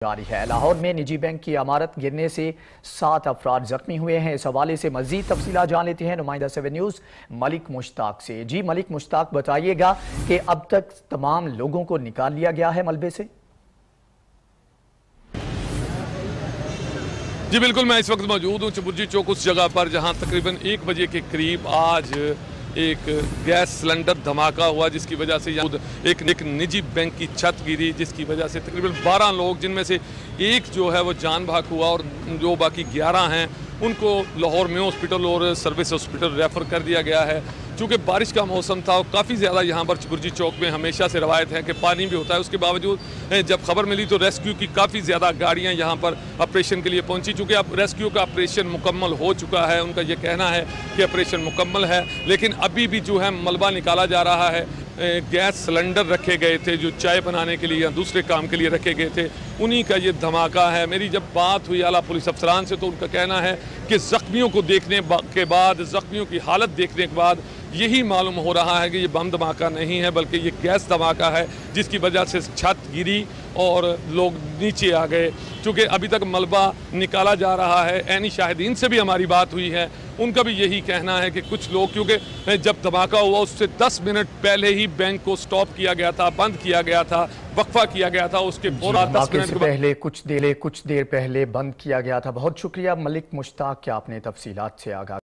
जारी है। लाहौर में निजी बैंक की इमारत गिरने से 7 अफराद जख्मी हुए हैं। इस हवाले से मजीद तफसीलात जान लेते हैं नुमाइंदा 7 न्यूज़ मलिक मुश्ताक से। जी मलिक मुश्ताक, बताइएगा कि अब तक तमाम लोगों को निकाल लिया गया है मलबे से? जी बिल्कुल, मैं इस वक्त मौजूद हूँ चुबुर्जी चौक उस जगह पर जहाँ तकरीबन 1 बजे के करीब आज एक गैस सिलेंडर धमाका हुआ, जिसकी वजह से एक निजी बैंक की छत गिरी, जिसकी वजह से तकरीबन 12 लोग, जिनमें से एक जो है वो जान भाग हुआ और जो बाकी 11 हैं उनको लाहौर में हॉस्पिटल और सर्विस हॉस्पिटल रेफ़र कर दिया गया है। चूँकि बारिश का मौसम था और काफ़ी ज़्यादा यहाँ पर चुबुर्जी चौक में हमेशा से रवायत है कि पानी भी होता है, उसके बावजूद जब खबर मिली तो रेस्क्यू की काफ़ी ज़्यादा गाड़ियाँ यहाँ पर ऑपरेशन के लिए पहुँची। चूँकि अब रेस्क्यू का ऑपरेशन मुकम्मल हो चुका है, उनका ये कहना है कि ऑपरेशन मुकम्मल है, लेकिन अभी भी जो है मलबा निकाला जा रहा है। गैस सिलेंडर रखे गए थे जो चाय बनाने के लिए या दूसरे काम के लिए रखे गए थे, उन्हीं का ये धमाका है। मेरी जब बात हुई आला पुलिस अफसरान से तो उनका कहना है कि ज़ख्मियों को देखने के बाद, ज़ख्मियों की हालत देखने के बाद यही मालूम हो रहा है कि ये बम धमाका नहीं है बल्कि ये गैस धमाका है, जिसकी वजह से छत गिरी और लोग नीचे आ गए। चूँकि अभी तक मलबा निकाला जा रहा है, ऐनी शाहिदीन से भी हमारी बात हुई है, उनका भी यही कहना है कि कुछ लोग, क्योंकि जब धमाका हुआ उससे 10 मिनट पहले ही बैंक को स्टॉप किया गया था, बंद किया गया था, वक्फा किया गया था, उसके पूरा 10 मिनट से पहले कुछ देर पहले बंद किया गया था। बहुत शुक्रिया मलिक मुश्ताक कि आपने तफसीलात से आगाह